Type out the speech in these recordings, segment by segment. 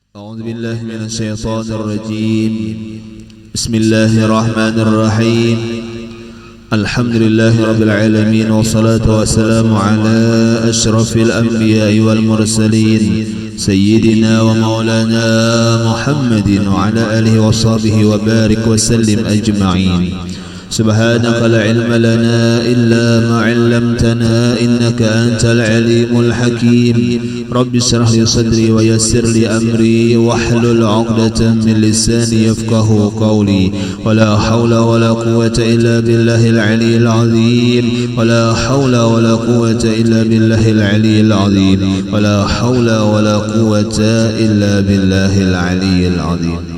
أعوذ بالله من الشيطان الرجيم. بسم الله الرحمن الرحيم. الحمد لله رب العالمين، والصلاة والسلام على أشرف الأنبياء والمرسلين سيدنا ومولانا محمد وعلى آله وصحبه وبارك وسلم أجمعين. سبحانك لا علم لنا إلا ما علمتنا إنك أنت العليم الحكيم. رب اشرح لي صدري ويسر لي أمري واحلل عقدة من لساني يفقه قولي. ولا حول ولا قوة إلا بالله العلي العظيم. ولا حول ولا قوة إلا بالله العلي العظيم. ولا حول ولا قوة إلا بالله العلي العظيم.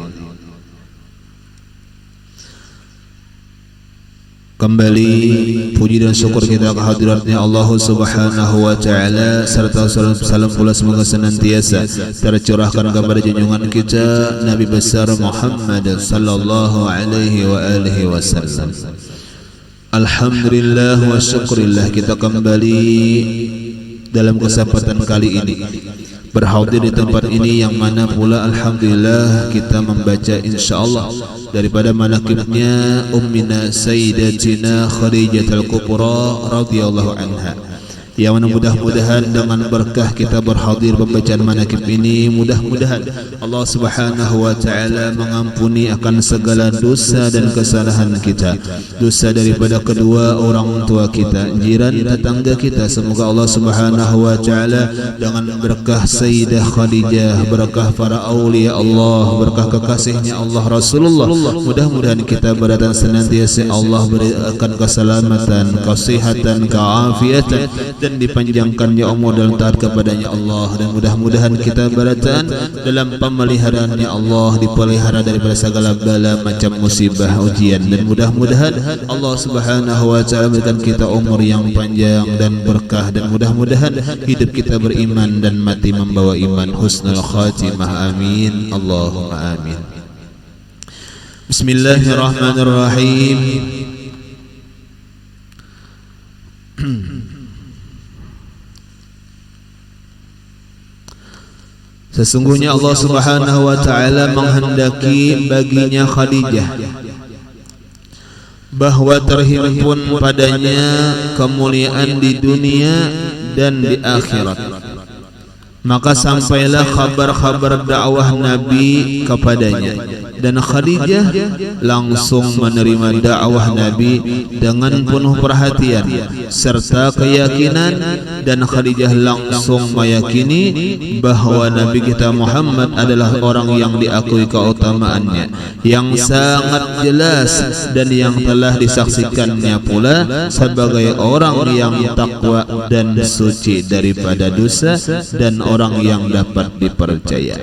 Kembali puji dan syukur kita kehadiratnya Allah Subhanahu wa Ta'ala, serta salam pula semoga senantiasa tercurahkan kepada junjungan kita Nabi besar Muhammad sallallahu alaihi wa alihi wasallam. Alhamdulillah wa syukurillah, kita kembali dalam kesempatan kali ini berhadir di tempat ini yang mana pula alhamdulillah kita membaca insyaallah daripada manaqibnya ummina sayyidatina Khadijatul Kubra radhiyallahu anha, yang mudah-mudahan dengan berkah kita berhadir pembacaan manaqib ini, mudah-mudahan Allah Subhanahu wa Ta'ala mengampuni akan segala dosa dan kesalahan kita, dosa daripada kedua orang tua kita, jiran tetangga kita. Semoga Allah Subhanahu wa Ta'ala dengan berkah Sayyidah Khadijah, berkah para aulia Allah, berkah kekasihnya Allah Rasulullah, mudah-mudahan kita berada senantiasa Allah berikan keselamatan, kesehatan, keafiatan, dan dipanjangkannya umur dalam taat kepadanya Allah. Dan mudah-mudahan kita berada dalam pemeliharaannya Allah, dipelihara daripada segala bala macam musibah ujian. Dan mudah-mudahan Allah Subhanahu wa Ta'ala berikan kita umur yang panjang dan berkah, dan mudah-mudahan hidup kita beriman dan mati membawa iman, husnul khatimah. Amin, Allahumma amin. Bismillahirrahmanirrahim. Sesungguhnya Allah Subhanahu wa Ta'ala menghendaki baginya Khadijah bahwa terhimpun padanya kemuliaan di dunia dan di akhirat. Maka sampailah kabar-kabar dakwah Nabi kepadanya, dan Khadijah langsung menerima dakwah Nabi dengan penuh perhatian serta keyakinan. Dan Khadijah langsung meyakini bahwa Nabi kita Muhammad adalah orang yang diakui keutamaannya yang sangat jelas, dan yang telah disaksikannya pula sebagai orang yang takwa dan suci daripada dosa, dan orang yang dapat dipercaya.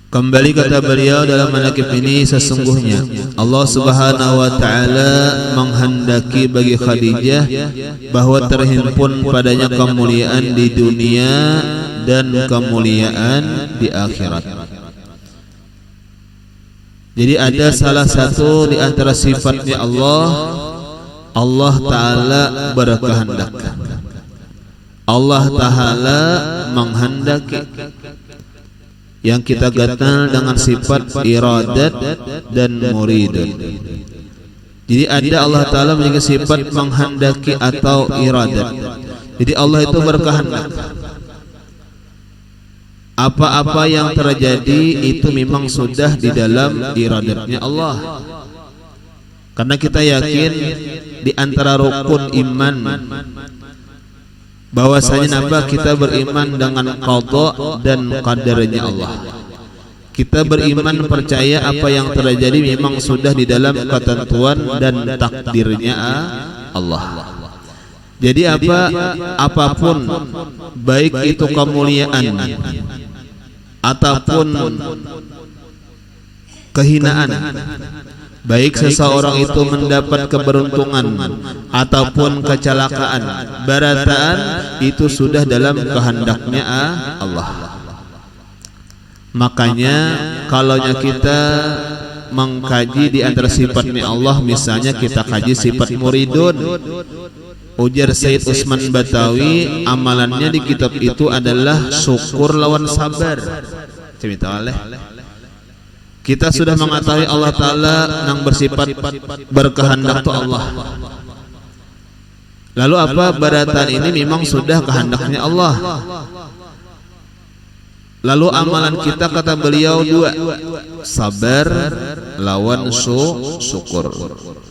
Kembali kata beliau dalam manaqib ini, sesungguhnya Allah Subhanahu wa Ta'ala menghendaki bagi Khadijah bahwa terhimpun padanya kemuliaan di dunia dan kemuliaan di akhirat. Jadi ada salah satu di antara sifatnya Allah, Allah Ta'ala berkehendak. Allah Ta'ala menghendaki, yang kita kenal dengan sifat iradat dan muridun. Jadi ada Allah Ta'ala memiliki sifat menghendaki atau iradat. Jadi Allah itu berkehendak. Apa-apa yang terjadi itu memang sudah di dalam iradatnya Allah. Karena kita yakin di antara rukun iman bahwasanya napa kita beriman dengan qada dan qadarnya Allah. Kita beriman percaya apa yang terjadi memang sudah di dalam ketentuan dan takdirnya Allah. Jadi apapun, baik itu kemuliaan ataupun kehinaan, baik seseorang itu mendapat keberuntungan ataupun kecelakaan, barataan, itu sudah dalam kehendaknya Allah. Makanya kalau kita mengkaji di antara sifatnya Allah, misalnya kita kaji sifat muridun, Ujar Said Usman Batawi, amalannya di kitab itu adalah syukur lawan sabar. Cerita oleh kita sudah mengetahui Allah Ta'ala yang bersifat berkehendak itu Allah. Lalu apa? Baratan ini memang sudah kehendaknya Allah. Lalu amalan kita kata beliau dua, sabar lawan syukur.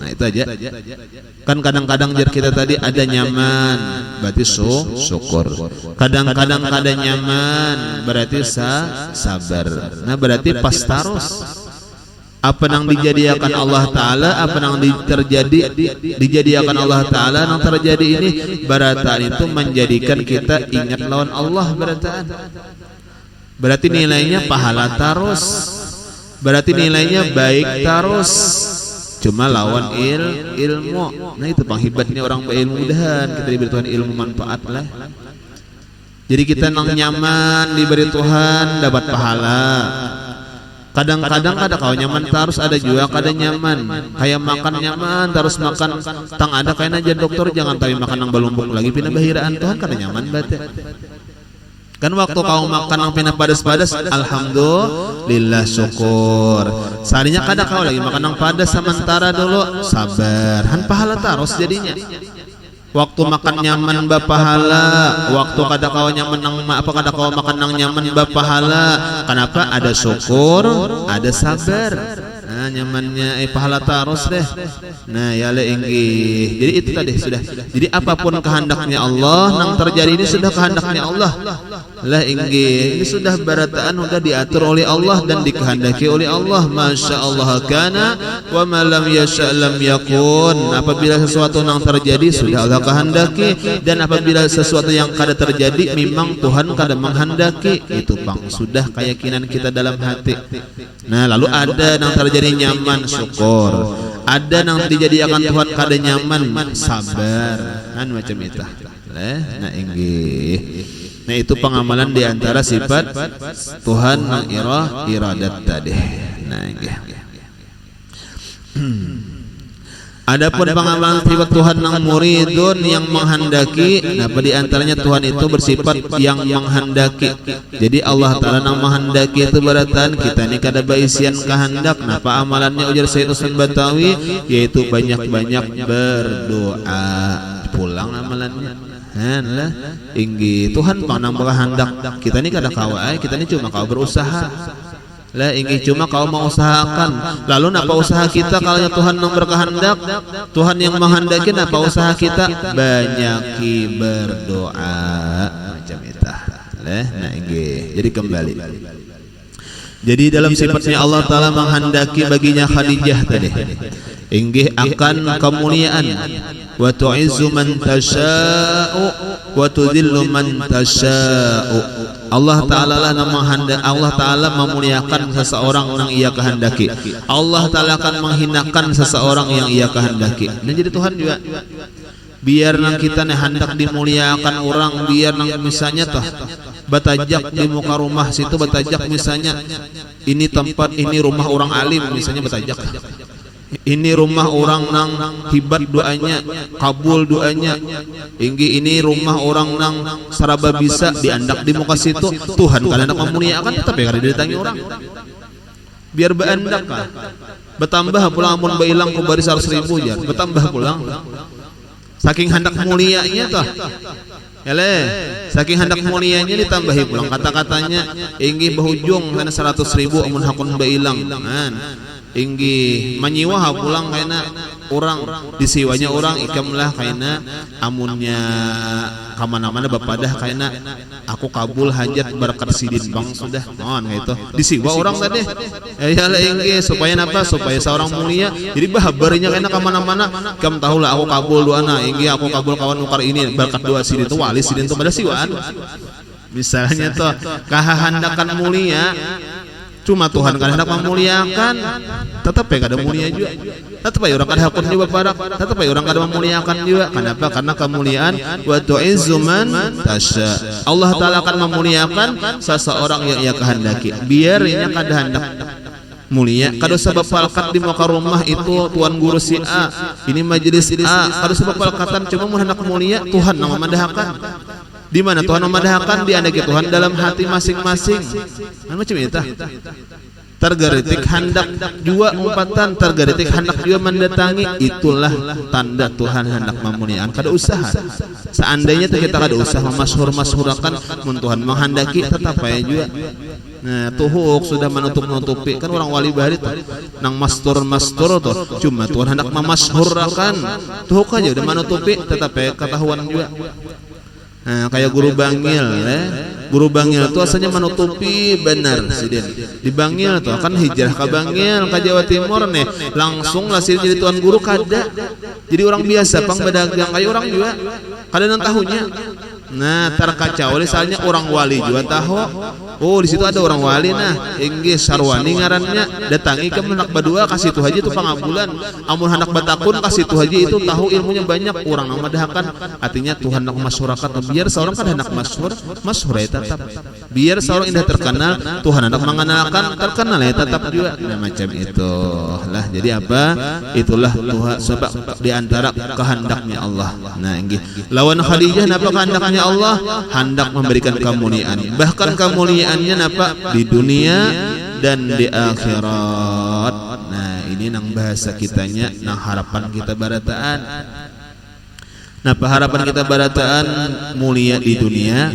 Nah itu aja. Kan kadang-kadang jar kita tadi ada nyaman, berarti syukur. Kadang-kadang ada nyaman, berarti sabar. Nah berarti pas tarus. Apa yang dijadikan Allah Ta'ala, apa yang dijadikan Allah Ta'ala yang terjadi ini, barataan itu menjadikan kita ingat lawan Allah barataan. Berarti nilainya pahala tarus, berarti nilainya baik tarus, cuma lawan ilmu. Nah itu penghibatnya orang berilmu, mudahan kita diberi Tuhan ilmu manfaat lah. Jadi kita nyaman diberi Tuhan dapat pahala. Kadang-kadang ada kau nyaman terus, ada juga kada nyaman. Kayak makan nyaman terus makan tang ada kayaknya aja dokter jangan tapi makan yang belumbuk lagi pindah bahiraan Tuhan kada nyaman bate. Kan waktu kau makan yang pindah padas-padas, alhamdulillah syukur. Seharinya kada kau lagi makan yang padas sementara dulu sabar. Han pahala terus jadinya. Waktu makan nyaman bapahala, waktu kada kau nyaman nang apa kada kau makan nang nyaman bapahala. Kenapa? Ada syukur, ada sabar. Nah nyamannya pahala tarus deh. Nah ya le inggih. Jadi itu tadi sudah. Jadi apapun kehendaknya Allah nang terjadi ini sudah kehendaknya Allah. Lah inggih. Ini sudah barataan sudah diatur oleh Allah dan dikehendaki oleh Allah. Masya Allah kana wa ma lam yasha lam yakun. Apabila sesuatu yang terjadi sudah Allah kehendaki, dan apabila sesuatu yang kada terjadi memang Tuhan kada menghendaki. Itu bang sudah keyakinan kita dalam hati. Nah lalu ada yang terjadi nyaman syukur, ada yang dijadikan Tuhan kada nyaman sabar, kan macam itu. Nah inggih. Nah itu pengamalan diantara sifat Tuhan yang iradat tadi. Nah inggih. Adapun pengamalan sifat Tuhan yang muridun yang menghendaki, nah di antaranya Tuhan itu bersifat yang menghendaki. Jadi Allah Ta'ala yang menghendaki itu berarti kita ini kada baisian kehendak. Nah apa amalannya ujar Said Usman Batawi, yaitu banyak-banyak berdoa. Pulang amalannya. Lah inggi Tuhan panang berkehendak. Kita ini kada kawai, kita ini cuma kau berusaha. Lah ingin cuma kau mau usahakan. Lalu napa usaha kita kalau Tuhan yang berkehendak, Tuhan yang menghendaki, napa usaha kita? Banyaki berdoa macam itu. Nah inggih. Jadi kembali. Jadi dalam sifatnya Allah Ta'ala menghendaki baginya Khadijah tadi inggih akan kemuliaan. Wa tu'izzu man tasha'u wa tudhillu man tasha'u. Allah Ta'ala lah menghendaki, Allah Ta'ala memuliakan seseorang yang ia kehendaki. Allah Ta'ala akan menghinakan seseorang yang ia kehendaki. Dan jadi Tuhan juga biar nang kita nih hendak dimuliakan orang, biar nang misalnya toh batajak di muka rumah situ, batajak misalnya ini tempat, ini rumah orang alim misalnya batajak, ini rumah orang nang hibat doanya, kabul doanya, inggi ini rumah orang nang saraba bisa diandak di muka situ. Tuhan kalian hendak memuliakan tapi kada didatangi orang. Biar beandak kan, bertambah pulang amun bailang ku baris 100.000 jar, bertambah pulang. Saking hendak mulianya toh. Ele, saking hendak mulianya ditambahi pulang kata-katanya inggi bahujung kana 100.000 amun hakun bailang. Inggi menyiwa pulang kayaknya orang disiwanya orang ikamlah kayaknya amunnya kamana-mana bapadah kayaknya aku kabul hajat berkat sidin bang sudah mohon itu disiwa orang tadi ya lah inggi supaya apa supaya seorang mulia jadi bahabarinya kayaknya kamana-mana kamu tahu lah aku kabul doana inggi aku kabul kawan ukar ini berkat dua sidin itu wali sidin itu pada siwaan misalnya tuh kahandakan mulia. Cuma Tuhan kan hendak memuliakan, tetap ya kada mulia juga. Tetap ya orang kada hakun juga parak, tetap ya orang kada memuliakan juga. Kenapa? Karena kemuliaan wa tu'izzu man tasya. Allah Ta'ala akan memuliakan seseorang yang ia kehendaki. Biar ini kada hendak mulia. Kada usah bapalkat di muka rumah itu tuan guru si A, ini majelis A. Kada usah bapalkatan, cuma mun hendak mulia Tuhan nama mandahakan. Di mana Tuhan memadahkan? Di andaki Tuhan dalam hati masing-masing. Macam itu. Tergaritik hendak jua umpatan, tergaritik hendak jua mendatangi, itulah tanda Tuhan hendak memuliakan. Kada usaha. Seandainya kita kada usah memasyhur-masyhurakan, mun Tuhan menghendaki tetap aja juga. Nah, tuhuk sudah menutup-nutupi kan orang wali bahari tuh. Nang mastur tuh. Cuma Tuhan hendak memasyhurakan. Tuhuk aja udah menutupi tetap aja ketahuan juga. Nah, kayak guru Bangil, guru Bangil itu asalnya menutupi benar sidin. Di Bangil tuh akan hijrah ke Bangil ke Jawa Timur nih, langsung lah sidin jadi tuan guru kada. Jadi orang biasa pang berdagang kayak orang juga, kada nang tahunya. Nah, terkacau soalnya orang wali juga tahu. Oh, di situ ada orang wali nah, inggih sarwani ngarannya. Datangi ke hendak berdua kasih tu haji tu pangabulan. Amun hendak batakun kasih tu haji itu tahu ilmunya banyak. Orang nama dahakan artinya Tuhan hendak masyarakat biar seorang kan hendak masyhur ya tetap. Biar seorang indah terkenal, Tuhan hendak mengenalkan terkenal ya tetap juga. Nah, macam itu. Lah jadi apa? Itulah Tuhan sebab di antara kehendaknya Allah. Nah, inggih. Lawan Khadijah napa kehendaknya Allah hendak memberikan kemuliaan, bahkan kemuliaannya napa di dunia dan di akhirat. Nah, ini nang bahasa kitanya, nang harapan kita barataan. Napa harapan kita barataan? Mulia di dunia,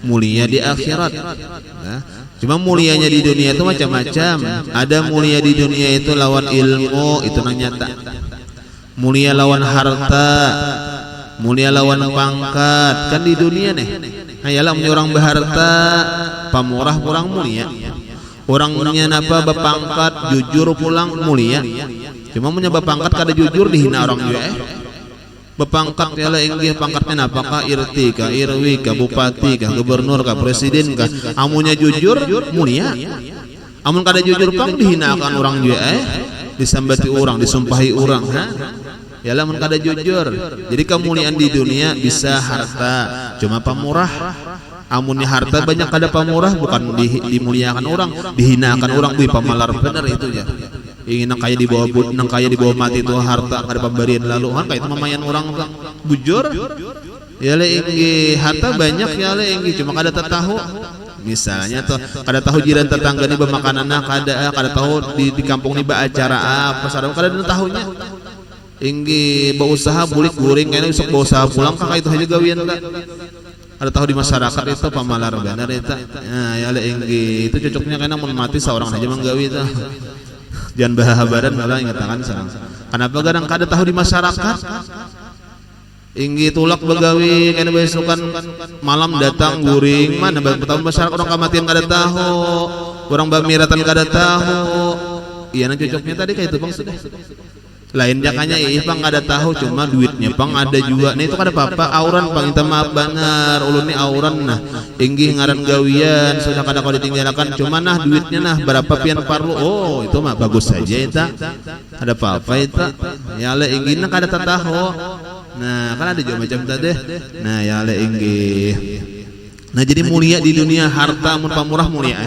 mulia di akhirat. Nah, cuma mulianya di dunia itu macam-macam. Ada mulia di dunia itu lawan ilmu, itu nang nyata. Mulia lawan harta, mulia lawan pangkat, kan di dunia nih. Hayalah orang berharta pamurah kurang mulia. Orangnya napa bapangkat jujur pulang mulia. Cuma punya bapangkat kada jujur dihina orang juga. Bapangkat yalah inggih pangkatnya napa ka irti ka irwi ka bupati ka gubernur ka presiden ka. Amunnya jujur mulia. Amun kada jujur pang dihinakan orang juga disambati orang, disumpahi orang. Yalah mun kada jujur. Jadi kemuliaan di dunia bisa harta, cuma pamurah. Amunnya harta banyak kada pamurah, bukan dimuliakan orang, dihinakan orang. Wih pamalar bener itu ya. Ingin nang kaya di bawah mati itu harta kada pemberian lalu kan kayak itu mamayan orang bujur. Yalah inggi harta banyak yalah inggi cuma kada tahu. Misalnya tuh kada tahu jiran tetangga ni bemakanana kada tahu di kampung ni baacara apa sareng kada tahunya. Inggi berusaha bulik guring kayaknya bisa berusaha pulang kakak itu aja gawian tak ada tahu di masyarakat itu pamalar benar itu. Nah ya le inggi itu cocoknya kayaknya mau mati seorang aja menggawi itu jangan bahabaran malah ingatakan sarang. Kenapa kadang kada tahu di masyarakat inggi tulak begawi kayaknya besokan malam datang guring mana bertahun masyarakat orang kematian kada tahu orang bamiratan kada tahu. Iya nah cocoknya tadi kayak itu bang sudah lain jakanya pang ada tahu cuma duitnya pang ada juga. Nah itu kada apa-apa auran pang minta maaf benar ulun ni auran nah inggih ngaran gawian sudah kada kau ditinggalkan cuma nah duitnya nah berapa pian parlu. Oh itu mah bagus saja itu ada apa-apa itu ya le inggih nah kada tahu. Nah kan ada juga macam tadi. Nah ya le inggih. Nah jadi mulia di dunia harta amun pamurah mulia.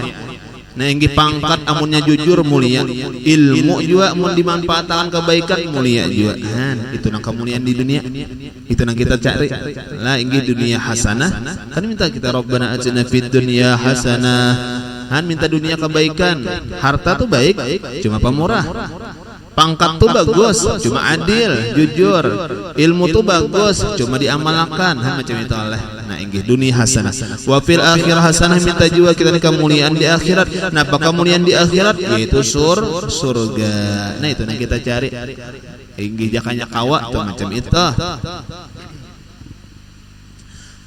Nah inggi pangkat amunnya jujur mulia, ilmu juga amun dimanfaatkan kebaikan mulia juga. Nah, itu nang kemuliaan di dunia. Itu nang kita cari. Lah inggi dunia hasanah. Kan minta kita Rabbana atina fid dunya hasanah. Han minta dunia kebaikan. Harta tuh baik, cuma pamurah. Pangkat tuh bagus, cuma adil, jujur. Ilmu tuh bagus, cuma diamalkan. Macam itu Allah. Nah, inggih dunia hasanah. Wa fil akhirah hasanah minta juga kita kemuliaan di akhirat. Nah, apa kemuliaan di akhirat? Yaitu surga. Nah, itu yang kita cari. Inggih jakanya kawa tuh macam itu.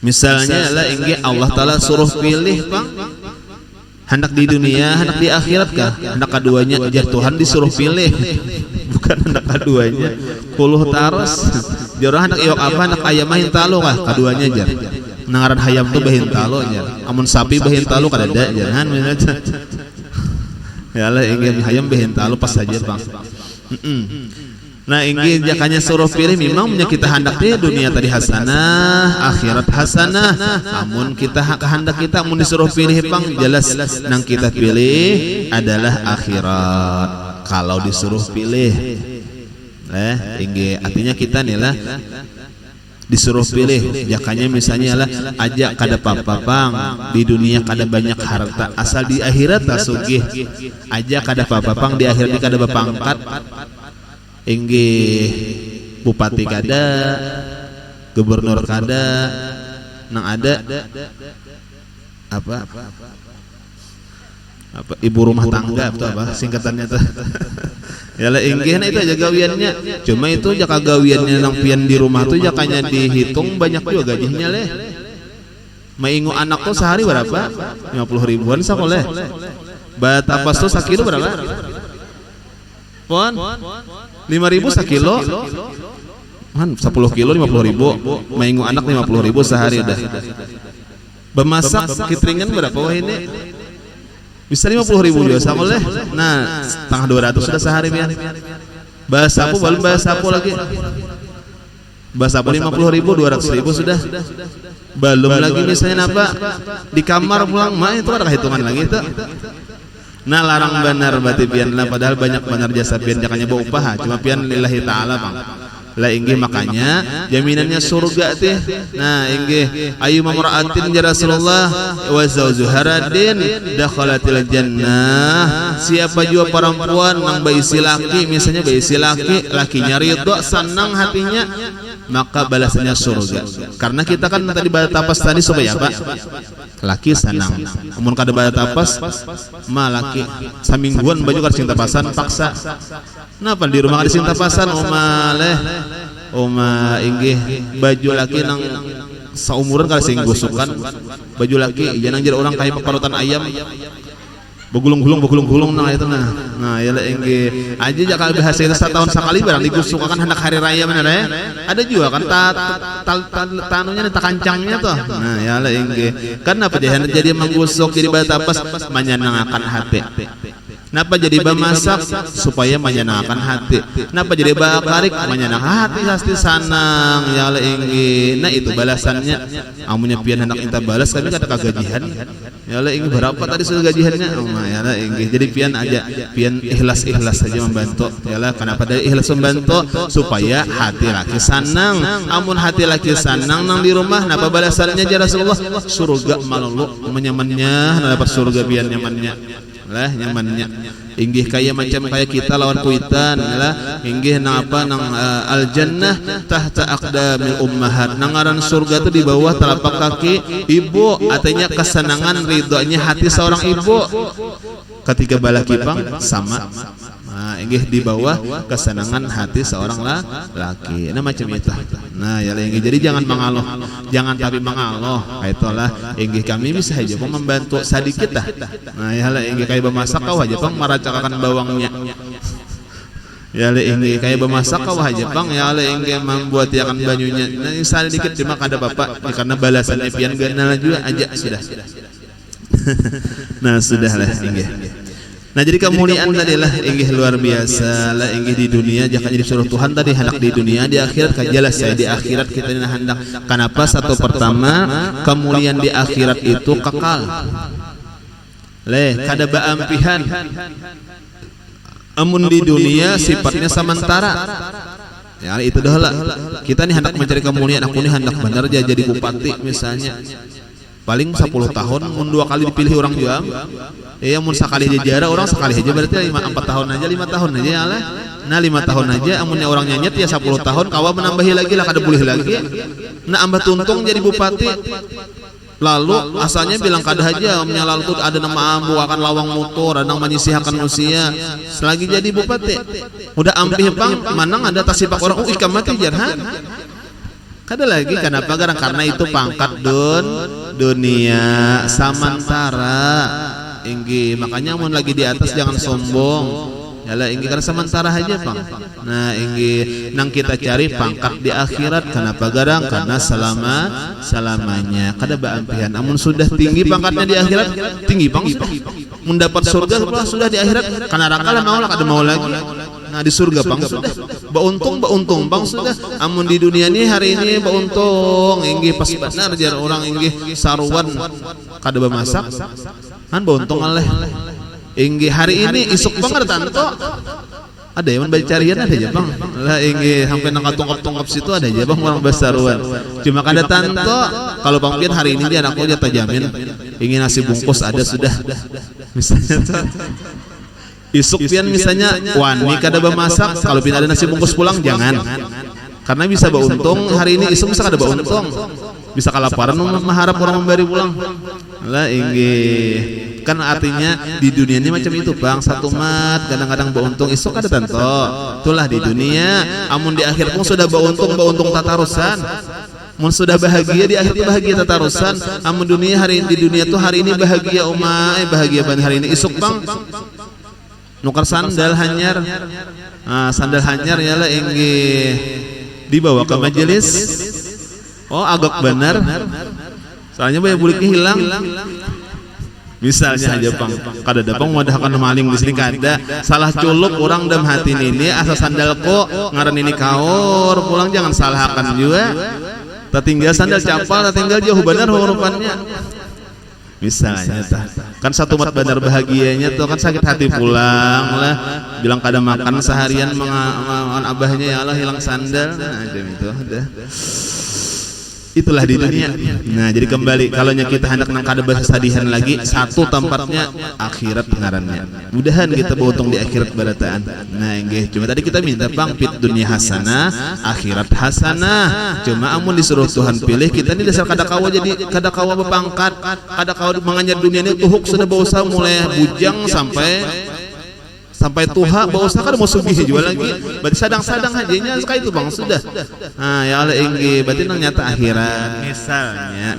Misalnya lah inggih Allah Taala suruh pilih, Bang. Hendak di dunia, hendak di akhirat kah? Hendak keduanya aja Tuhan disuruh pilih. Bukan hendak keduanya. Puluh taros. Jorah hendak iwak apa? Hendak ayam mahin talo kah? Keduanya aja. Nangaran hayam tuh bahin talo aja. Amun sapi bahin talo kada ada jangan aja. Ya lah ingin hayam bahin talo pas saja bang. Nah inggih jakanya suruh pilih memang punya kita hendak teh dunia tadi hasanah akhirat hasanah namun kita kehendak kita mun disuruh pilih pang jelas nang kita pilih adalah akhirat kalau disuruh pilih inggih artinya kita nih lah disuruh pilih jakanya misalnya lah ajak kada papapang di dunia kada banyak harta asal di akhirat tak sugih ajak kada papapang di akhirat kada bapangkat inggih bupati kada gubernur kada nang ada apa ibu rumah tangga atau apa singkatannya tuh ya lah inggih itu aja gawiannya cuma itu jaka gawiannya nang pian di rumah tuh jakanya dihitung banyak juga gajinya leh maingu anak tuh sehari berapa 50 ribuan sakoleh batapas tuh sakilo berapa pon 5.000 sekilo kan 10 kilo 50.000 maingu anak 50.000 sehari udah bemasak kitringan berapa wah ini bisa 50.000 juga sama oleh nah setengah 200 sudah sehari biar bahasa sapu belum bahasa sapu lagi bahasa sapu 50.000 200.000 sudah belum lagi misalnya apa di kamar pulang mah itu ada hitungan lagi itu. Nah larang benar berarti pian lah padahal banyak benar jasa pian jakanya bawa upah cuma pian lillahi ta'ala bang lah inggih makanya jaminannya surga teh nah inggih ayu mamra'atin ya Rasulullah wa zawjuharadin dakhalatil jannah siapa jua perempuan nang baisi laki misalnya baisi laki lakinya ridho senang hatinya maka balasannya surga karena kita kan tadi bala tapas tadi supaya apa laki senang namun kada bala tapas mah laki samingguan baju kada sing tapasan paksa napa di rumah kada sing tapasan oma inggih baju laki nang saumuran kada sing gusukan baju laki jangan jadi orang kaya parutan ayam begulung-gulung nah itu nah ya inggih aja jakal bahasa itu setahun sekali barang digusuk akan hendak hari raya bener ya ada juga kan tanunya tak kancangnya tuh nah ya inggih kan apa jadi menggusuk jadi batapas menyenangkan hati Napa jadi bamasak supaya menyenangkan hati. Napa jadi bakarik menyenangkan hati pasti sanang ya Allah ingin. Nah itu balasannya. Amunnya pian hendak minta balas kami kata kagajihan. Ya Allah ingin berapa tadi sudah gajihannya? Oh ya Allah ingin. Jadi pian aja pian ikhlas saja membantu. Ya Allah kenapa dari ikhlas membantu supaya hati laki sanang. Amun hati laki sanang nang di rumah napa balasannya ya Rasulullah? Surga malulu menyamannya dapat surga pian nyamannya. Lah nyamannya inggih kaya macam kayak kita lawan kuitan lah inggih nang apa nang al jannah tahta aqdamil ummahat nang ngaran surga itu di bawah telapak kaki ibu artinya kesenangan ridhonya hati seorang ibu ketika balakipang sama nah inggih di bawah kesenangan hati seorang laki nah macam itu nah ya inggih jadi jangan mengaluh jangan tapi mengaluh itulah inggih kami bisa aja pun membantu sedikit dah nah ya inggih kayak bemasak kau aja pang meracakakan bawangnya ya inggih kayak bemasak kau aja pang ya inggih membuat yakan banyunya nah sedikit cuma kada bapak karena balasannya pian ganal juga aja sudah nah sudahlah inggih. Nah jadi kemuliaan tadi lah inggih luar biasa lah inggih di dunia jangan jadi suruh Tuhan tadi hendak di dunia di akhirat kan jelas saya di akhirat kita ini hendak kenapa satu pertama kemuliaan di akhirat itu kekal kada baampihan amun di dunia sifatnya sementara ya itu dah lah kita nih hendak mencari kemuliaan aku nih hendak benar jadi bupati misalnya paling 10 tahun mun 2 kali dipilih orang juga ya mun sekali dijara orang sekali aja berarti 4 tahun aja 5 tahun aja ya lah nah 5 tahun aja amunnya orang nyanyet ya 10 tahun kawa menambahi lagi lah kada boleh lagi nah ambah tuntung jadi bupati lalu asalnya bilang kada aja amunnya lalu tuh ada nama ambu akan lawang motor ada menyisihkan usia selagi jadi bupati udah ampih bang manang ada tasipak orang ikam mati jarhan kada lagi kenapa karena itu pangkat dunia samantara inggih makanya mun lagi di atas jangan sombong yalah inggih karena sementara aja pang nah inggih nang kita cari pangkat di akhirat kenapa karena selamanya kada baampihan amun sudah tinggi pangkatnya di akhirat tinggi pang mendapat surga sudah di akhirat karena rangka lah mau lah kada mau lagi Nah di surga bang sudah bauntung bang sudah. Amun di dunia ini hari ini bauntung inggih pas benar jar orang inggih saruan kada bemasak kan bauntung aleh inggih hari ini isuk bang ada tanto ada ya baca carian ada aja bang lah inggih sampai nangkap situ ada aja bang orang basaruan cuma kada tanto kalau bang pian hari ini dia anakku jatah jamin ingin nasi bungkus ada sudah misalnya tuh isuk pian misalnya wani kada bemasak kalau pian ada nasi bungkus pulang jangan karena bisa bauntung hari ini isuk bisa kada bauntung bisa kelaparan mengharap orang memberi pulang lah inggih kan artinya di dunia ini macam itu bang satu mat kadang-kadang bauntung isuk kada tanto itulah di dunia amun di akhir pun sudah bauntung tatarusan mun sudah bahagia di akhir bahagia tatarusan amun dunia hari di dunia tuh hari ini bahagia bahagia ban hari ini isuk bang nukar sandal hanyar sandal hanyar yalah inggih dibawa ke majelis oh agak benar soalnya banyak buliknya hilang misalnya aja bang kada ada bang wadah kan maling di sini kada salah culuk orang dalam hati ini asal sandal kok ngaran ini kaor pulang jangan salahkan juga tertinggal sandal capal tertinggal jauh benar hurufannya misalnya kan satu mat benar bahagianya tuh kan sakit hati pulang lah bilang kada makan seharian mengawan abahnya ya Allah hilang sandal nah itu udah itulah di dunia. Nah jadi kembali kalau kita hendak nang kada bahasa sadihan lagi satu tempatnya akhirat ngarannya mudahan kita beruntung di akhirat barataan. Nah inggih cuma tadi kita minta bang fit dunia hasanah akhirat hasanah cuma amun disuruh Tuhan pilih kita ini dasar kada kawa jadi kada kawa berpangkat kada kawa menganjar dunia ini tuhuk sudah bausa mulai bujang sampai tuha bausa kada mau sugih jual lagi berarti sadang-sadang hajanya sekali itu bang sudah nah ya Allah inggih berarti nang nyata akhirat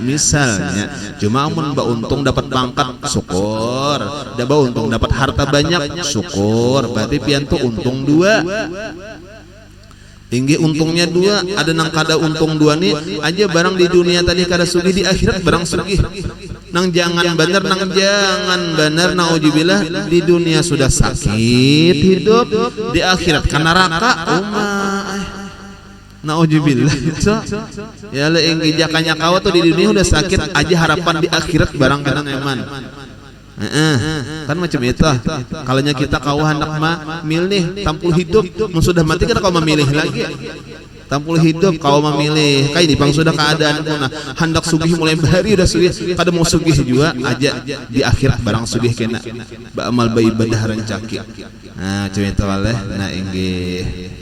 misalnya cuma amun bauntung dapat pangkat syukur da bauntung dapat harta banyak syukur berarti pian tuh untung dua tinggi untungnya dua ada nang kada untung dua nih aja barang di dunia tadi kada sugih di akhirat barang sugih nang jangan bener naujubillah di dunia sudah sakit hidup di akhirat kan neraka naujubillah itu ya le inggih jakanya kawa tuh di dunia udah sakit aja harapan di akhirat barang kadang eman kan macam itu kalau kita kau hendak milih tampul hidup sudah mati kan kau memilih lagi tampul hidup kau memilih kayak di bang sudah keadaan pun hendak sugih mulai bahari udah sugih kada mau sugih juga aja di akhirat barang sugih kena ba'amal ibadah rancaki nah cuma itu waleh nah inggih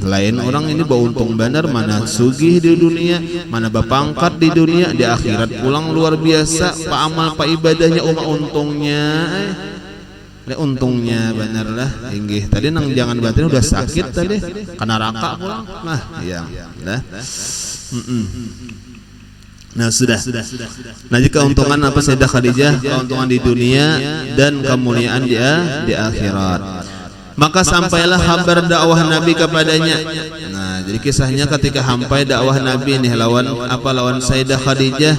lain orang ini bauntung benar mana sugih di dunia mana bapangkat di dunia di akhirat pulang luar biasa pak amal pak ibadahnya untungnya benar lah inggih tadi nang jangan batin udah sakit tadi kena neraka pulang nah iya dah nah sudah nah jika keuntungan apa Sayyidah Khadijah keuntungan di dunia dan kemuliaan dia di akhirat maka sampailah kabar dakwah Nabi kepadanya. Nah, jadi kisahnya ketika sampai dakwah Nabi nih lawan Sayyidah Khadijah,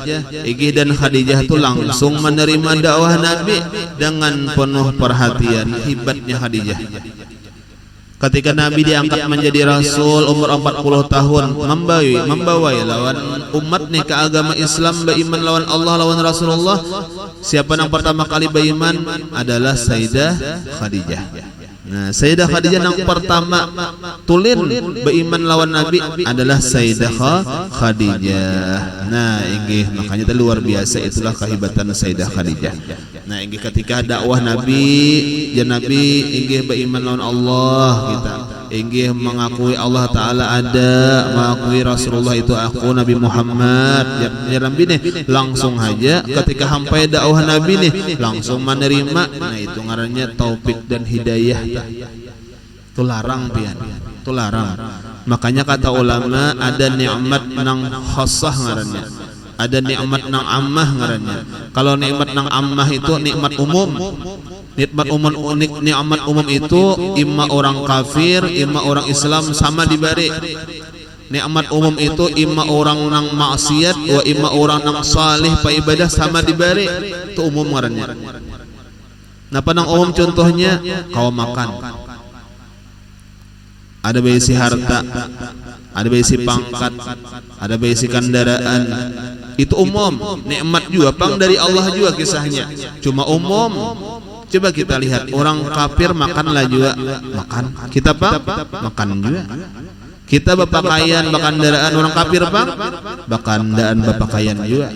Igih dan Khadijah itu langsung menerima dakwah Nabi dengan penuh perhatian, hebatnya Khadijah. Ketika Nabi diangkat menjadi Rasul umur 40 tahun membawa lawan umat nih ke agama Islam beriman lawan Allah lawan Rasulullah. Siapa yang pertama kali beriman adalah Sayyidah Khadijah. Nah, Sayyidah Khadijah yang pertama tulin beriman lawan Nabi adalah Sayyidah Khadijah. Nah, inggih makanya itu luar biasa itulah kehebatan Sayyidah Khadijah. Nah, inggih ketika dakwah Nabi inggih beriman lawan Allah kita. Inggih mengakui Allah Ta'ala ada, mengakui Rasulullah itu aku Nabi Muhammad ya Nabi nih langsung aja ketika sampai dakwah Nabi nih langsung menerima. Nah itu ngarannya taufik dan hidayah itu larang pian itu larang. Makanya kata ulama ada nikmat nang khassah ngarannya ada nikmat nang ammah ngarannya. Kalau nikmat nang ammah itu nikmat umum. Nikmat umum itu imma orang kafir, imma orang Islam sama diberi. Nikmat umum itu imma orang nang maksiat, wa imma orang nang saleh pa ibadah sama diberi. Itu umum ngarannya. Napa nang umum contohnya kau makan. ada berisi harta, ada berisi pangkat, ada berisi kendaraan. Itu umum, nikmat juga, pang dari Allah juga kisahnya. Cuma umum. Coba kita lihat orang kafir makanlah juga, makan. Kita pang makan juga. Kita berpakaian, berkendaraan, orang kafir pang berkendaraan, berpakaian juga.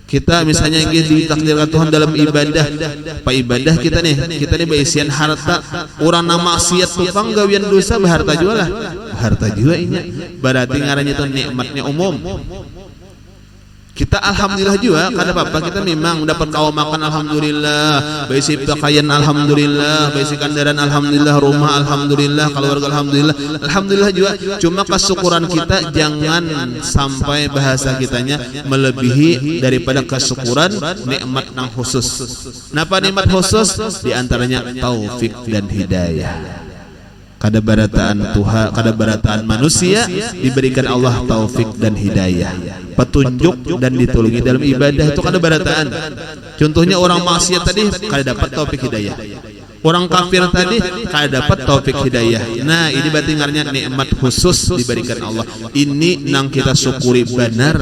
Kita misalnya ingin ditakdirkan Tuhan dalam ibadah, apa ibadah kita nih berisian harta. Orang nama maksiat tupang gawian dosa berharta juga lah, harta juga ini. Berarti ngarannya itu nikmatnya umum. Kita alhamdulillah juga, kada apa-apa kita memang dapat kau makan alhamdulillah, berisi pakaian alhamdulillah, berisi kendaraan alhamdulillah, rumah alhamdulillah, keluarga alhamdulillah juga. Cuma kesyukuran kita jangan sampai bahasa kitanya melebihi daripada kesyukuran nikmat nang khusus. Napa nikmat khusus? Di antaranya taufik dan hidayah. Kada barataan Tuhan, kada barataan manusia diberikan Allah taufik dan hidayah, petunjuk dan ditulungi dalam ibadah, itu kada barataan. Contohnya orang maksiat tadi kada dapat taufik hidayah, orang kafir tadi kada dapat taufik hidayah. Nah ini berarti ngarnya nikmat khusus diberikan Allah. Ini nang kita syukuri benar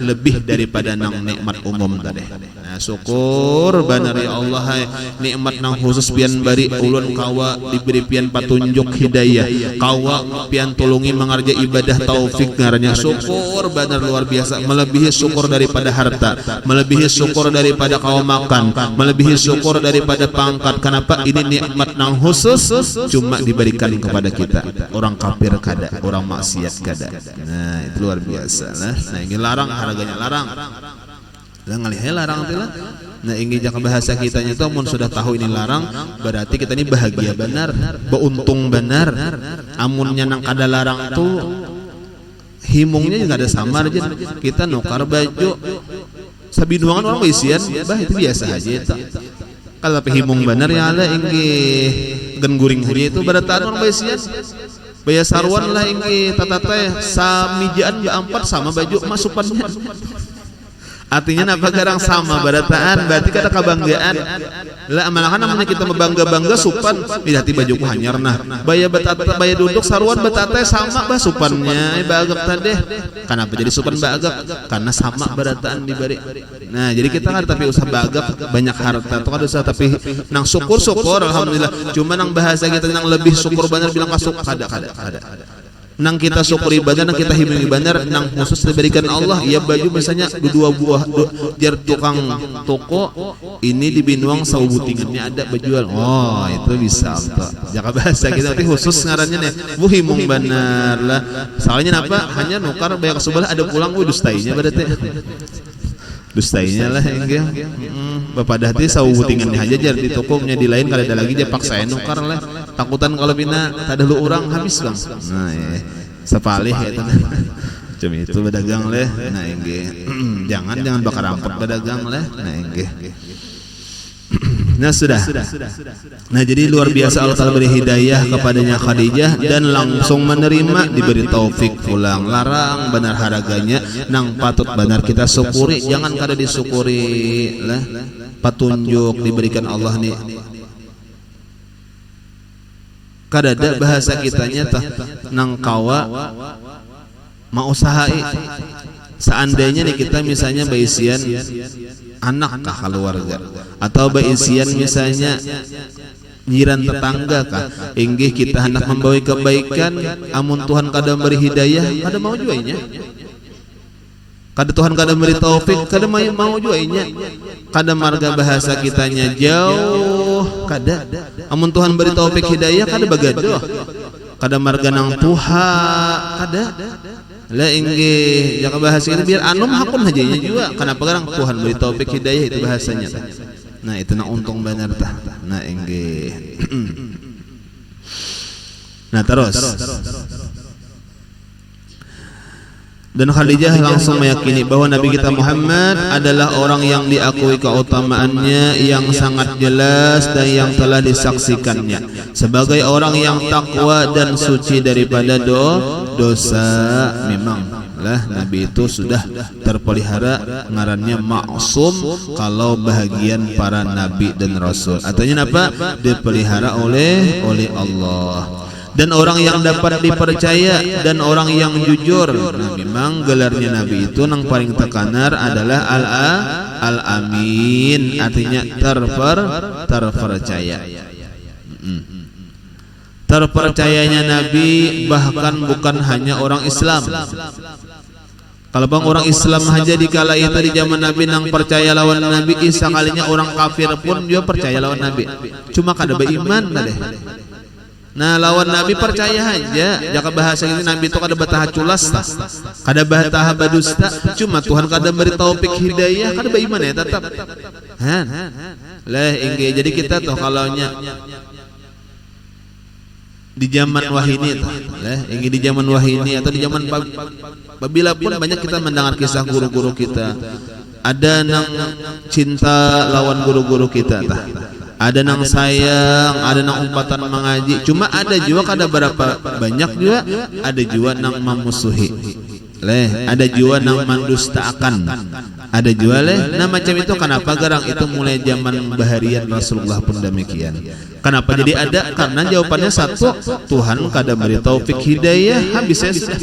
lebih daripada nang nikmat umum tadi. Nah syukur benar ya Allah, nikmat nang khusus pian bari ulun kawa diberi pian petunjuk hidayah, kawa pian tulungi mengerja ibadah taufik ngarnya. Syukur benar luar biasa, melebihi syukur daripada harta, melebihi syukur daripada kawa makan, melebihi syukur daripada pangkat. Kenapa? Ini nikmat nang khusus cuma diberikan kepada kita. Orang kafir kada, orang maksiat kada. Nah itu luar biasa lah. Nah ini larang, harganya larang. Lah ngalih larang teh lah. Nah ini jaka bahasa kitanya itu amun sudah tahu ini larang, berarti kita ini bahagia benar, beruntung benar. Amunnya nang kada larang tuh himungnya juga ada samar aja. Kita nukar baju sabinuangan orang isian, bah itu biasa aja itu. Kalau himung benar ya ada inggih gen guring hari itu barataan orang isian. Baya sarwan lah inggih tata-tata samijaan ya ampat sama baju masukannya. Artinya apa garang sama barataan, berarti kada kebanggaan. Lah malahan namanya kita membangga-bangga supan, tidak tiba baju hanyar nah. Baya betata, baya duduk sarwan betata sama bah supannya, bagak tadi. Kenapa jadi supan bagak? Karena sama barataan dibari. Nah, jadi kita kan tapi usah bagak banyak harta, tuh kada usah tapi nang syukur alhamdulillah. Cuma nang bahasa kita nang lebih syukur benar bilang kasuk kada. Nang kita syukuri benar, nang kita himungi benar, nang khusus diberikan Allah. Ya baju misalnya dua buah jar tukang toko ini di Binuang saubutingannya ada bajuan. Oh itu bisa apa? Jaka bahasa kita nanti khusus ngarannya nih. Bu himung benar lah. Soalnya apa? Hanya nukar bayar sebelah ada pulang. Dustainya berarti. Dustainya lah enggak. Bapak dahti saubutingannya aja jar di tokonya di lain kada ada lagi dia paksain nukar lah. Takutan kalau bina tak ada lu orang habis bang. Nah ya sepalih ya cuma itu berdagang leh. Nah enggak jangan bakar rampot berdagang leh. Nah enggak. Nah sudah. Nah jadi luar biasa Allah Ta'ala beri hidayah kepadanya Khadijah dan langsung menerima, diberi taufik pulang. Larang benar haraganya nang patut benar kita syukuri, jangan kada disyukuri lah. Petunjuk diberikan Allah nih. Kada ada bahasa kitanya tah nang kawa mau usahai. Seandainya nih kita misalnya baisian anak kah keluarga atau baisian misalnya jiran tetangga kah, inggih kita hendak membawa kebaikan, amun Tuhan kada beri hidayah kada mau juainya. Kada Tuhan kada beri taufik kada mau juainya. Kada marga bahasa kitanya jauh kada. Amun Tuhan beri taufik hidayah kada bagadoh. Kada marga nang tuha kada. Lah inggih jaka bahasa kita biar anum hakun hajanya juga. Kenapa garang Tuhan beri taufik hidayah itu bahasanya. Nah itu nak untung benar tah. Nah inggih. Nah terus. Dan Khadijah langsung meyakini bahwa Nabi kita Muhammad adalah orang yang diakui keutamaannya yang sangat jelas dan yang telah disaksikannya sebagai orang yang takwa dan suci daripada dosa. Memang lah Nabi itu sudah terpelihara ngarannya maksum kalau bahagian para nabi dan rasul. Artinya apa? Dipelihara oleh Allah. dan orang yang dapat dipercaya dan orang yang jujur. Nah, memang gelarnya Nabi itu yang paling tekanar adalah al-amin, artinya terpercaya. Terpercayanya Nabi bahkan bukan hanya orang Islam. Kalau bang orang Islam aja di kala itu di zaman Nabi nang percaya lawan Nabi, sekalinya orang kafir pun dia percaya lawan Nabi. Cuma kada beriman deh. Nah lawan Nabi percaya aja. Jaka bahasa ini Nabi itu kada bataha culas, kada bataha badusta. Cuma Tuhan kada beri taufik hidayah, kada beriman ya tetap. Lah inge jadi kita tuh kalaunya di zaman wahini itu, ini di zaman wahini atau di zaman apabila pun banyak kita mendengar kisah guru-guru kita, ada nang cinta lawan guru-guru kita, ada nang sayang, ada nang umpatan mengaji. Cuma ada juga kada berapa banyak juga, ada juga nang memusuhi, ada juga nang mendustakan, ada juga nah macam itu. Kenapa garang itu mulai zaman baharian Rasulullah pun demikian. Kenapa jadi ada? Karena jawabannya satu, Tuhan kada beri taufik hidayah, habis sudah.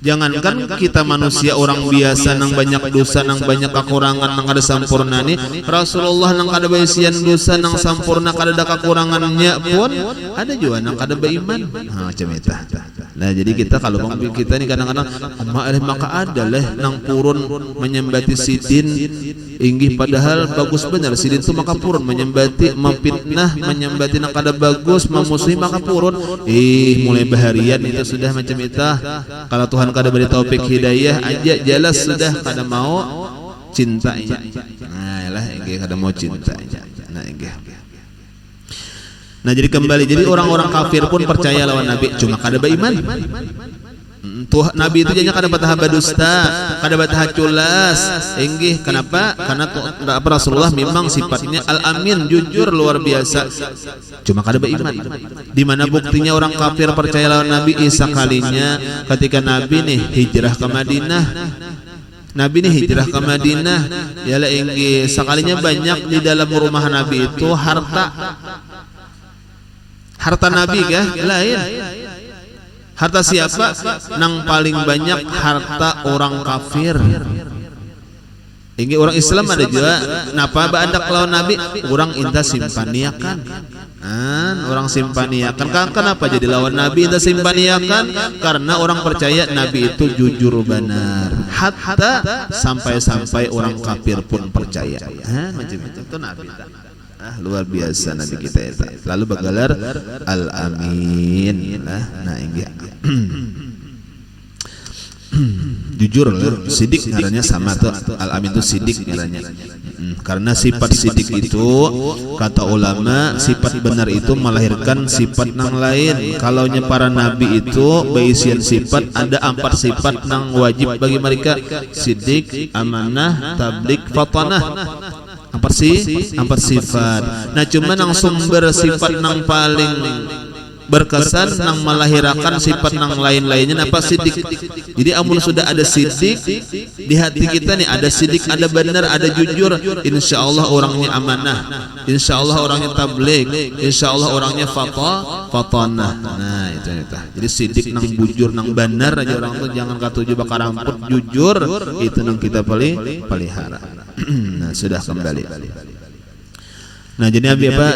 Jangankan kita manusia orang biasa nang banyak dosa, nang banyak kekurangan, nang kada sampurna nih. Rasulullah nang kada baisian dosa, nang sampurna kada ada kekurangannya pun ada juga nang kada beriman. Macam itu. Nah jadi kita kalau kita nih kadang-kadang maka ada nang purun menyembati sidin inggih, padahal bagus benar sidin itu maka purun menyembati, memfitnah, menyembati nang kada bagus, memusuhi maka purun. Mulai baharian itu sudah macam itu. Kalau Tuhan kada beri taufik hidayah aja jelas sudah kada mau cintanya. Nah lah inggih kada mau cintanya. Nah inggih. Nah jadi kembali, jadi orang-orang kafir pun percaya lawan Nabi, cuma kada beriman. Tuh Nabi itu jadinya kada bataha badusta, kada bataha culas. Inggih, kenapa? Karena Rasulullah memang sifatnya al-amin, jujur luar biasa. Cuma kada beriman. Di mana buktinya orang kafir percaya lawan Nabi? Sekalinya ketika Nabi nih hijrah ke Madinah. Nabi nih hijrah ke Madinah, yalah inggih, sekalinya banyak di dalam rumah Nabi itu harta Nabi kah? Lain. Harta siapa? Nang paling banyak harta orang kafir. Ini orang Islam ada juga. Napa baandak lawan Nabi? Orang inta simpaniakan. Orang simpaniakan. Kenapa jadi lawan Nabi inta simpaniakan? Karena orang percaya Nabi itu jujur benar. Hatta sampai-sampai orang kafir pun percaya. Macam itu Nabi. Luar biasa Nabi kita itu. Lalu bergelar al-amin. Nah ini jujur, sidik ngarannya sama tuh. Al-amin itu sidik ngarannya. Karena sifat sidik itu kata ulama, sifat benar itu melahirkan sifat nang lain. Kalaunya para nabi itu berisian sifat, ada 4 sifat nang wajib bagi mereka: sidik, amanah, tablik, fatanah. 4 sifat. Nah cuma nang sumber sifat nang paling berkesan nang melahirkan sifat nang lain-lainnya apa? Sidik. Jadi amun sudah ada sidik di hati kita nih, ada sidik, ada benar, ada jujur, insya Allah orangnya amanah, insya Allah orangnya tabligh, insya Allah orangnya fatanah. Nah itu. Jadi sidik nang bujur nang benar aja orang tuh, jangan katuju bakar ramput, jujur itu nang kita pelihara. Nah sudah kembali. Nah jadi Nabi apa?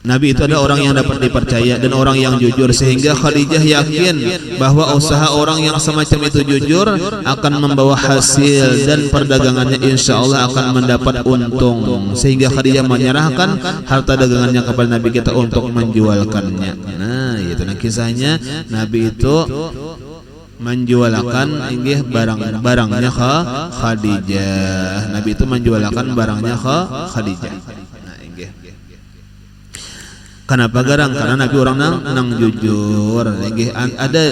Nabi itu ada orang yang dapat dipercaya dan orang yang jujur, sehingga Khadijah yakin bahwa usaha orang yang semacam itu jujur akan membawa hasil dan perdagangannya insya Allah akan mendapat untung, sehingga Khadijah menyerahkan harta dagangannya kepada Nabi kita untuk menjualkannya. Nah itu kisahnya. Nabi itu menjualkan inggih barangnya Khadijah. Nabi itu menjualkan barangnya Khadijah. Nah inggih. Kenapa garang? Karena Nabi orang nang jujur. Inggih ada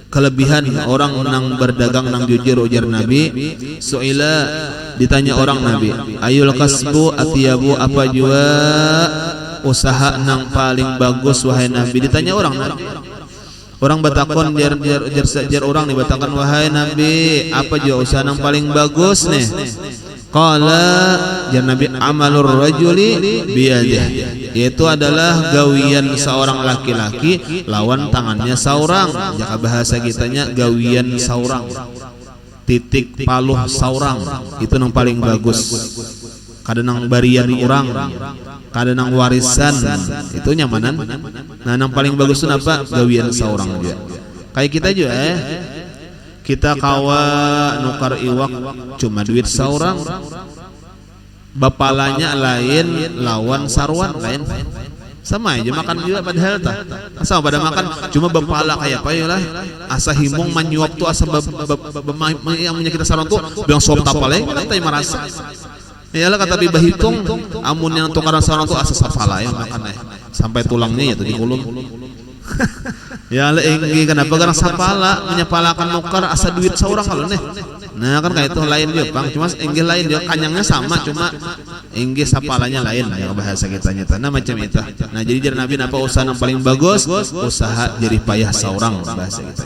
kelebihan orang nang berdagang nang jujur, ujar Nabi. Suila, ditanya orang Nabi, ayul kasbu atiyabu, apa jua usaha nang paling bagus wahai Nabi? Ditanya orang Nabi. Orang batakon jar orang nih batakan, wahai Nabi, apa jua usaha yang paling bagus nih? Qala jar Nabi, amalur rajuli biyadih. yaitu adalah gawian seorang laki-laki lawan tangannya saurang. Jika bahasa kitanya gawian saurang, titik paluh saurang, itu yang paling bagus. Kadang barian orang, kadang warisan, itu nyamanan. Nah, yang paling bagus itu apa? Gawian saurang juga. Kayak kita juga kita kawa nukar iwak cuma duit saurang, bapalanya lain lawan sarwan lain, sama aja makan juga padahal tah sama pada makan cuma bapala kayak apa ya lah, asa himung manyuap tuh asa yang punya kita sarwan tuh bilang suap tapaleng kita merasa iyalah kata bibah hitung amun yang tukaran sarwan tuh asa sapala yang makan sampai tulangnya ya tuh dikulum. Ya le inggi kenapa karena sapala menyapalakan nukar asa duit seorang kalau nih. Nah kan kayak itu lain dia Bang, cuma inggi lain dia kanyangnya sama cuma inggi sapalanya lain ya bahasa kita nyata. Nah macam itu. Nah jadi jar Nabi napa usaha yang paling bagus? Usaha jerih payah seorang bahasa kita.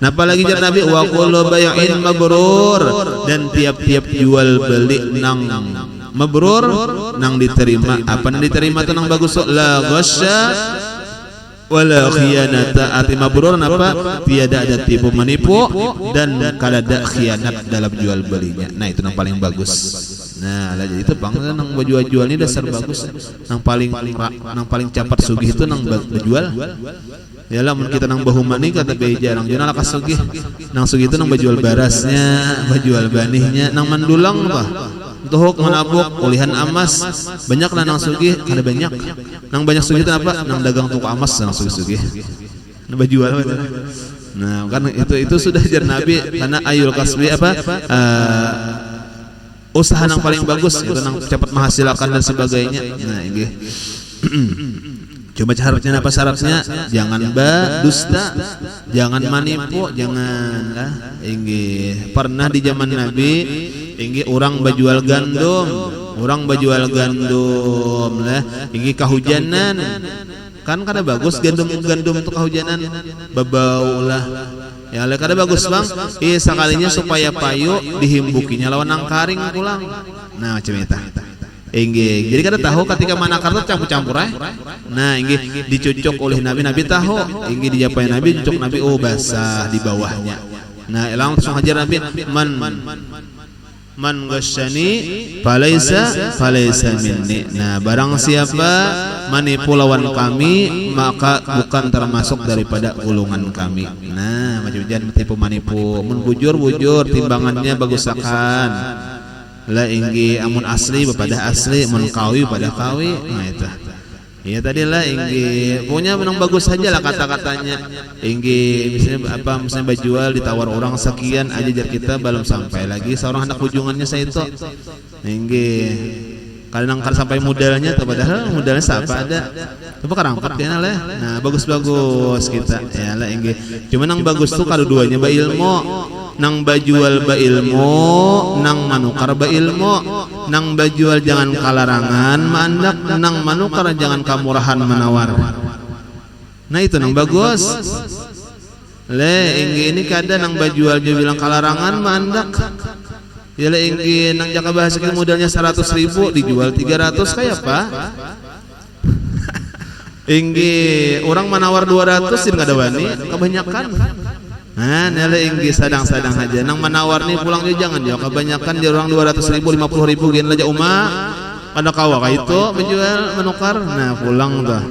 Nah apalagi jar Nabi wa kullu bai'in mabrur, dan tiap-tiap jual beli nang mabrur nang diterima. Apa nang diterima tuh nang bagus la ghasya wala khiyanata, arti mabrur apa? Tiada ada tipu menipu dan kada ada khianat dalam jual belinya. Nah itu yang paling bagus. Nah lah jadi itu Bang nang jual ini dasar bagus. Nang paling cepat sugih itu nang berjual. Yalah mun kita nang bahumani kata bae jarang jeung lakas sugih. Nang sugih itu nang berjual barasnya, berjual banihnya, nang mandulang apa? Tuhuk menabuk ulihan emas banyak lah nang sugih, ada banyak nang banyak sugih itu apa? Nang dagang tuku emas nang sugih-sugih nang bajual. Nah kan itu sudah jar Nabi karena ayul kasbi apa usaha nang paling bagus itu nang cepat menghasilkan dan sebagainya. Nah ini coba syaratnya apa? Syaratnya jangan dusta, jangan manipu, jangan lah. Inggih pernah di zaman Nabi inggih orang bajual gandum, lah inggih kahujanan kan kada bagus gandum untuk kahujanan babau lah ya le kada bagus Bang. Sekalinya supaya payu dihimbukinya lawan nang karing pulang. Nah macam itu. Inggih jadi kada tahu ketika mana kartu campur-campur nah inggih dicucuk oleh Nabi tahu inggih dijapai Nabi cucuk Nabi basah di bawahnya. Nah langsung hajar Nabi man ghasyani falaisa minni. Nah barang siapa manipu lawan kami maka bukan termasuk daripada golongan kami. Nah macam jangan tipu manipu, mun bujur timbangannya bagusakan lah inggi amun asli pada asli, mun kawi pada kawi. Nah itu ya tadilah inggi punya menang bagus saja lah kata-katanya. Inggi misalnya apa misalnya bajual ditawar orang sekian aja jar kita belum sampai lagi seorang hendak ujungannya saya itu. Inggi kadang sampai modalnya tuh padahal modalnya siapa ada. Coba karangkat ya lah. Nah bagus-bagus kita ya lah inggi. Cuma nang bagus tuh kalau duanya ba ilmu. Nang bajual ba ilmu, nang manukar ba ilmu, nang bajual jangan kalarangan mandak, nang manukar jangan kamurahan menawar. Nah itu nang bagus. Le inggi ini kada nang bajual dia bilang kalarangan mandak. Ya le inggi nang jaka bahasa kita modalnya 100.000 dijual 300 kayak apa? Inggi orang menawar 200 din kada wani kebanyakan. Nah, nela inggi sadang-sadang aja. Nang menawar nih pulang dia jangan dia kebanyakan dia orang 200.000 50.000 gen aja pada kawa kayak itu menjual menukar. Nah pulang dah.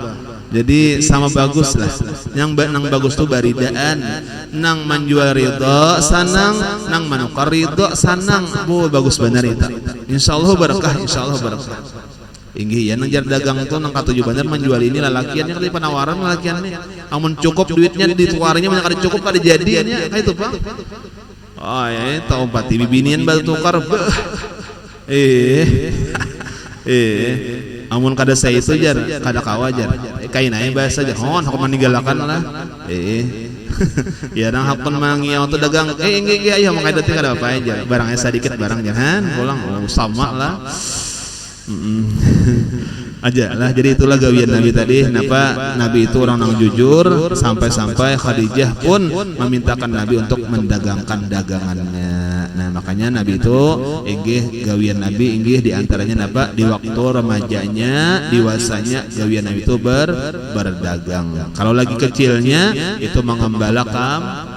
Jadi sama bagus lah. Yang nang bagus tuh baridaan. Nang menjual ridho sanang, nang menukar ridho sanang. Bagus benar itu. Insyaallah berkah, insyaallah berkah. Inggih ya nang jar dagang tuh nang katuju bener menjual ini lalakiannya kali penawaran lalakiannya amun cukup duitnya dituarinya banyak kali cukup kada jadinya kayak itu Bang. Oh ya tau pati bibinian batu tukar amun kada saya itu jar kada kawajar kain aja bahasa jar aku meninggalkan lah ya nang hakun mangiau tuh dagang inggih ayo makanya detik kada apa aja barangnya sedikit barang jangan pulang sama lah. Aja lah jadi itulah gawian Nabi tadi. Kenapa Nabi itu orang yang jujur sampai-sampai Khadijah pun memintakan Nabi untuk mendagangkan dagangannya. Nah makanya Nabi itu inggih gawian Nabi inggih diantaranya apa di waktu remajanya diwasanya gawian Nabi itu berdagang. Kalau lagi kecilnya itu mengembala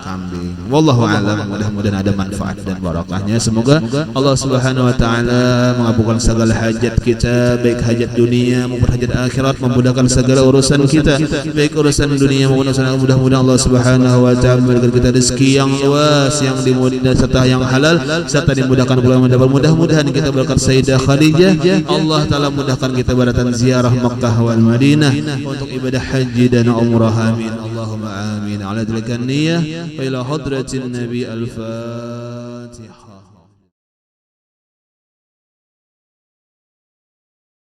kambing. Wallahu a'lam. Mudah-mudahan ada manfaat dan barokahnya. Semoga Allah Subhanahu wa taala mengabulkan segala hajat kita, baik hajat dunia maupun hajat akhirat, memudahkan segala urusan kita, baik urusan dunia maupun urusan akhirat. Mudah-mudahan Allah Subhanahu wa taala memberikan kita rezeki yang luas, yang dimudahkan serta yang halal, serta dimudahkan pula mendapat. Mudah-mudahan kita berkat Sayyidah Khadijah, Allah taala mudahkan kita beratan ziarah Makkah wal Madinah untuk ibadah haji dan umrah. Amin. Allahumma amin. Ala dzalika niyah wa ila hadratin nabi al-Fatihah.